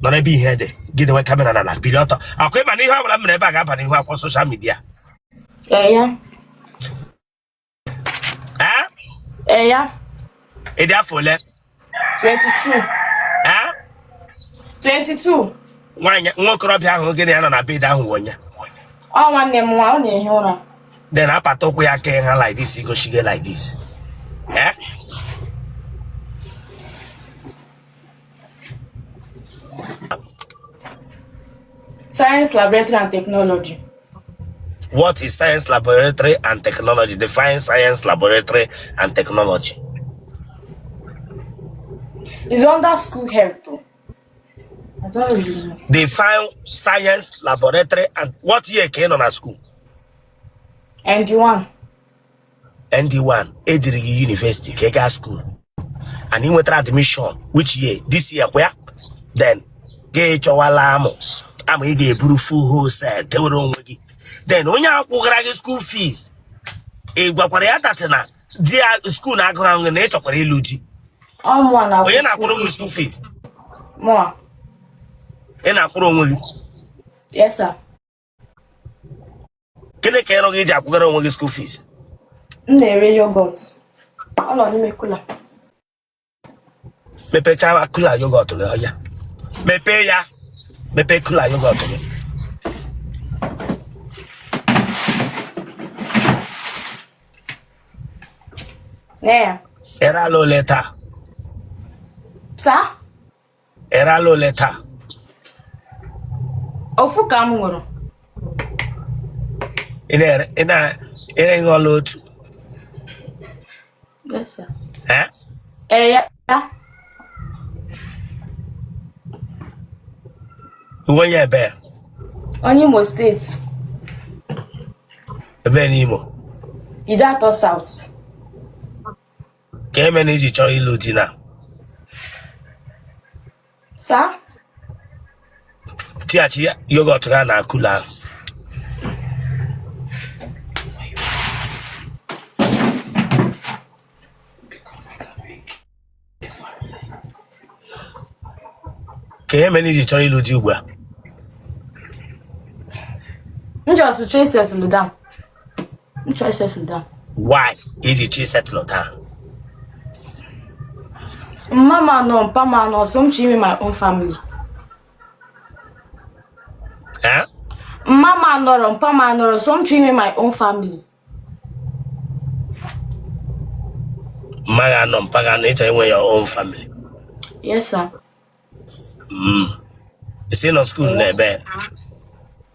Not a be here. Get away camera and a piloto. I'll quit my name. I'm never back up and you have social media. Yeah. Huh? Yeah. It therefore let 22. Huh? 22. One crop young get on a bed down one. Oh, one name one in Then I talk we are carrying her like this, because she get like this. Eh? Science laboratory and technology. What is science laboratory and technology? Define science laboratory and technology. It's under school health too. I don't really know. Define science laboratory and what year came on a school? ND1. ND1, Edrigi University, Kega School. And he went to admission. Which year? This year, where? Then, get your alarm. I'm going to get full wholesale. Then, when you have school fees, a Guapareatatana, dear school, I go on the nature of Eluji. One hour. When I put on school fees. More. And I put on Yes, sir. Can I carry on school fees? Nwere yogurt. Oh no, you make cooler. Me pay chawa cooler yogurt to ya. Me pay ya. Me pay cooler yogurt to me. Yeah. Era lo letter. Sir? Era lo letter. Ofu ka m nwụrụ. Ina ngolotu. Yes, sir. Eh? Yeah. When you be? On Imo State. Be Imo. Idato South. Ke manage cho iluti na. Sir? Tiachi yogurt ga na kula. Ke manage cho iluti ugba. Just try settle down. Try settle down. Why? Did you settle down? Mama no, Papa no, so I'm in my own family. Huh? Mama no, Papa no, so I'm in my own family. Maga no, Paga nature in your own family. Yes, sir. You see no school near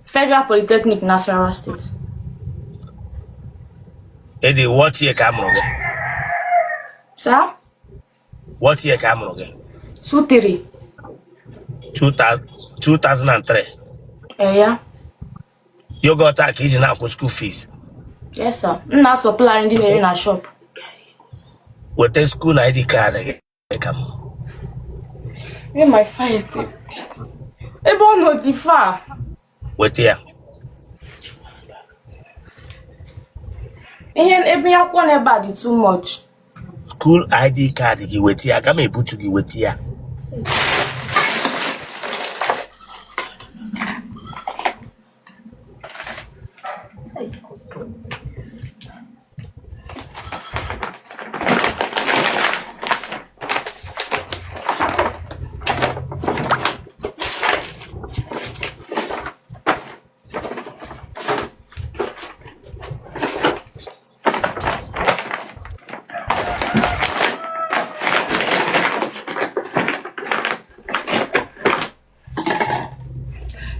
Federal Polytechnic, National State. Eddie, what year come Sir? What year come again? 2003. Yeah. You got a kid now for school fees. Yes, sir. Not supply in a shop. With the school ID card again. Come. In my fight. Ebo notify. With here. And ebe yakwa nebody too much. School ID card you with here. Come here, put you with here.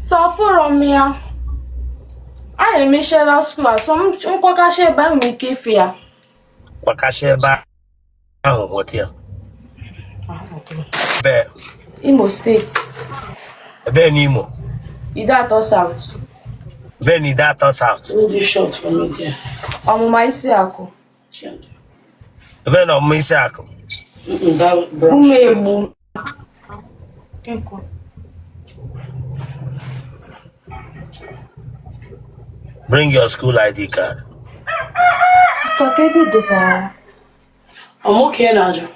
So for me, I am Michelle school. So I'm kwakashe ba mi kefia. Kwakashe ba. What here? Be. Imo State. Be Imo. Idato South. Be Idato South. Really short for me there. Ọmụma isi akụ. Be no misi akụ. Ume egbu. Bring your school ID card. Sister Kebi dosa. I'm okay now, Joe.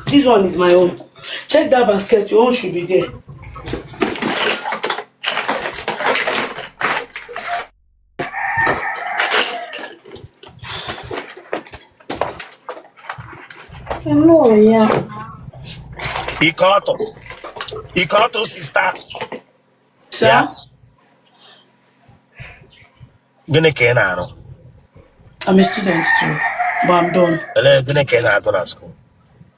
This one is my own. Check that basket. Your own should be there. Hello, yeah. Ikoto, sister. Sir? Yeah. Gonna can I'm a student too, but I'm done. Gonna can at school.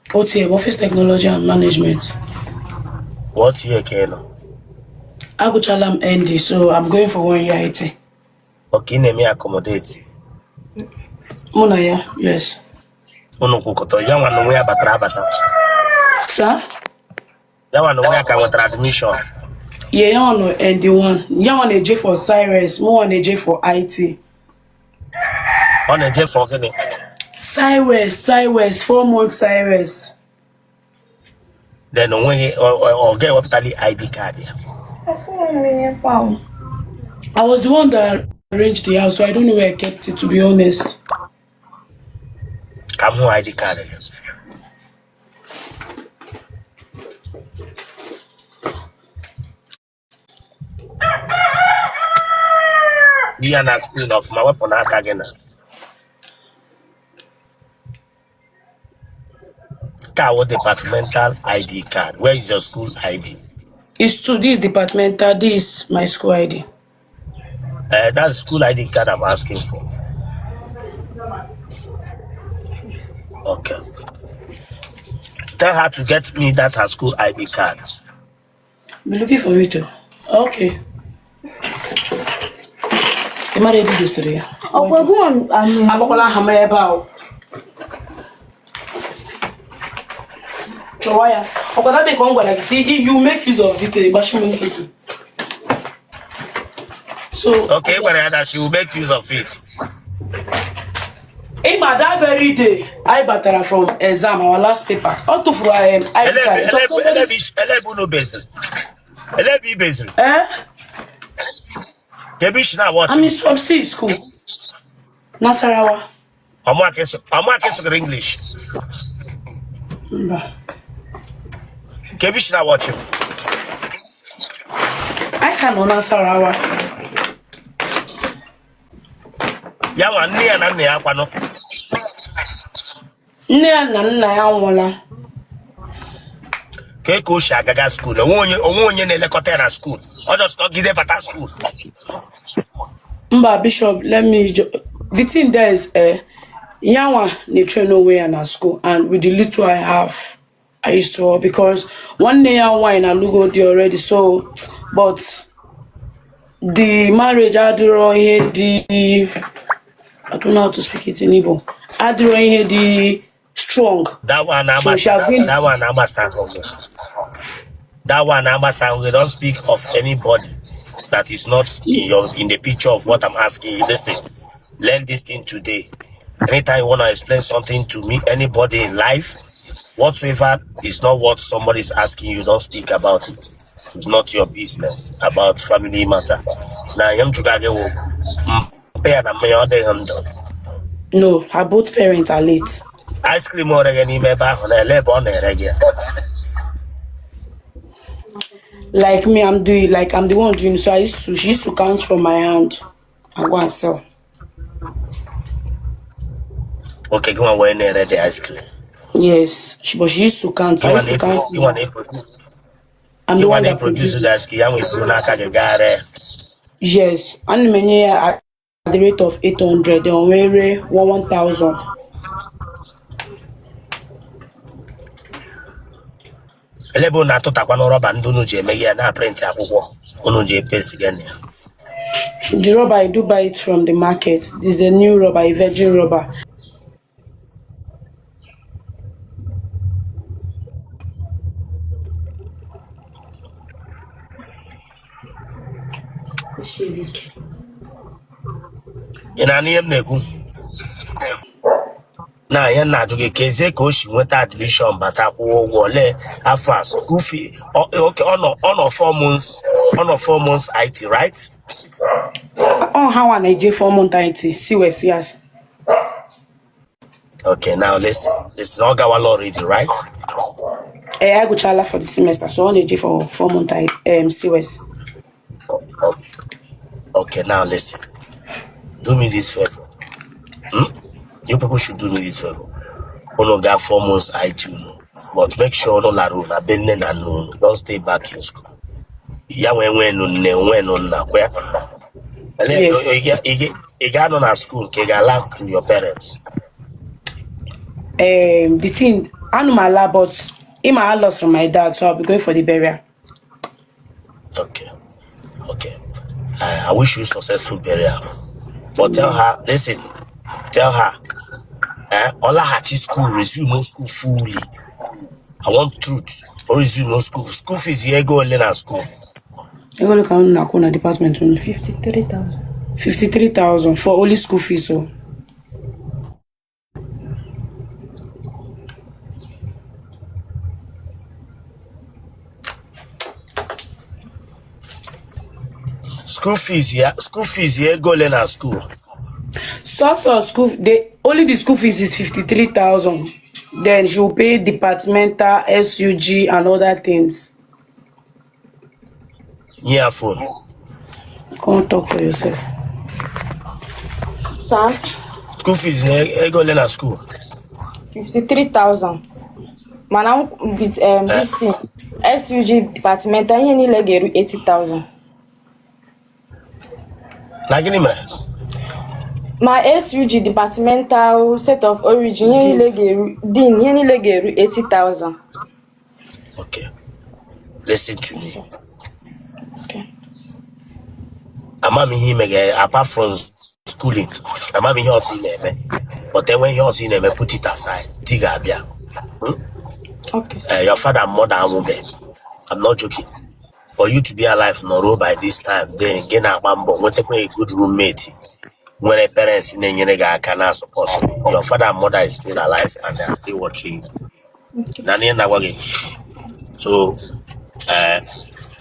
OTM, Office Technology and Management. What year can? I go chalam ND, so I'm going for 1 year IT. Okay, name me accommodate. Munaya, yes. Unukukoto, young one way about Rabasa. Sir? That one way I can with admission. Yeah, you want ND one. You want a J for Cyrus, more want a J for IT. On a jet for getting. Cyrus, 4 months Cyrus. Then when he or get up tally ID card. I was the one that arranged the house, so I don't know where I kept it, to be honest. Come on, ID card again. You are not school of my weapon again. Our departmental ID card. Where is your school ID? It's two. This departmental, this my school ID. That's school ID card I'm asking for. Okay. Tell her to get me that her school ID card. Be looking for it too. Okay. Am I ready to say? Oh, we're going. I'm gonna have my about. Chowaya. Okay, that they come like see if you make use of it, but she make it. So Okay, whether she will make use of it. in my that very day, I battered from exam our last paper. All to for I I'm in subsea school. Nasarawa. I'm working English. Kebish na watch him. I can on Nasarawa. Yawa near and near Pano. Nna ya nwụọla. Keko Shagaga school. Onye Nelekotera school. Or just not give them at school. Mba Bishop, let me the thing there is Yawa they train nowhere in our school, and with the little I have, I used to because one day I wine I look there already, so but the marriage I do here I don't know how to speak it in Igbo. I do here the strong. That one So that one Amasa, we don't speak of anybody that is not in the picture of what I'm asking you. Listen, learn this thing today. Anytime you want to explain something to me, anybody in life, whatsoever is not what somebody is asking you, don't speak about it. It's not your business about family matter. Now I'm No, her both parents are late. ice cream or any member on a lab on a regular. Like me, I'm the one doing, so she used to count from my hand and go and sell. Okay, go and wear the ice cream. Yes, but she used to count. I used to count. I'm the one that produces the ice cream. Yes, and many at the rate of 800, then Nwere 1,000. Elebo na to takwa no rubber ndunu je mege na print akwụkwọ unu je paste again. The rubber I do buy it from the market. This is a new rubber, a virgin rubber. Ina ni emneku. Na ya na ajuge keze ka o shi nweta admission bata kwụọ ụgwọ le afa school fee. Okay, on 4 months IT, right? Oh, how an AJ 4 month IT. See where see Okay, now listen. It's not our law read, right? I go chala for the semester, so on the for 4 months COS. Okay, now listen. Do me this favor. You people should do me this favor. Ono got 4 months I2, but make sure no la rule. I've been then and no. Don't stay back in school. Yeah, when no na where. Yes. You got on a school. You got laugh to your parents. The thing, I know my lab, but I lost from my dad, so I'll be going for the burial. Okay. I wish you successful burial. But tell her, listen. Tell her. Ola Hachi school resume no school fully. I want truth. Or resume no school. School fees here go learn at school. I go look at Nakuna department only 53,000. 53,000 for only school fees. So School fees here go learn at school. so school the school fees is 53,000. Then she will pay departmental, SUG and other things. Yeah, phone. Come talk for yourself. Sir, School fees here go learn at school. 53,000. Mana with this thing, SUG departmental, ihe niile ga-eru 80,000. Na gini me? My SUG departmental set of origin, ihe niile ga-eru 80,000. Okay. Listen to me. Okay. Amami him again, apart from schooling, Amami here also in but then when you also in put it aside. Diga Bia. Okay, sir. Your father and mother won't be. I'm not joking. For you to be alive in a row by this time, then again a bambo, when take a good roommate, when a parents in Nenweghi cannot support you. Your father and mother is still alive and they are still watching you. Okay. So,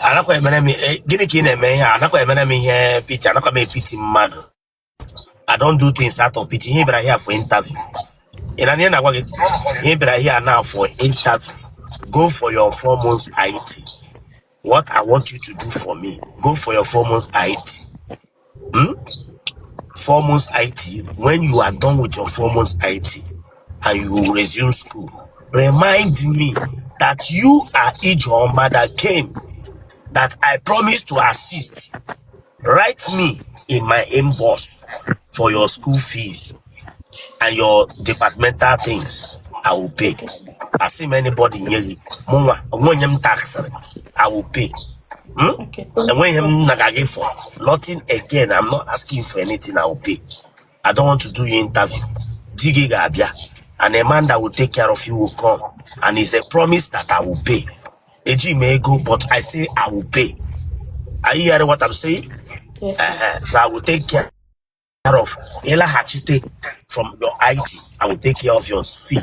anakwa emenemi gini ki na-eme ihe anakwa emenemi ihe pity anakwa me pity mmadụ. I don't do things out of pity. He been here for interview. In an end, he been here now for interview. Go for your 4 months IT. What I want you to do for me, go for your 4 months IT. 4 months IT. When you are done with your 4 months IT and you resume school, remind me that you are Ijoma that came, that I promised to assist. Write me in my inbox for your school fees and your departmental things. I will pay. I see anybody here, tax, I will pay. Okay. And when him nagage for nothing again, I'm not asking for anything, I will pay. I don't want to do your interview. Digiga Abia, and a man that will take care of you will come. And it's a promise that I will pay. AG may go, but I say I will pay. Are you hearing what I'm saying? Yes, sir. So I will take care of Ela Hachite from your IT. I will take care of your fee.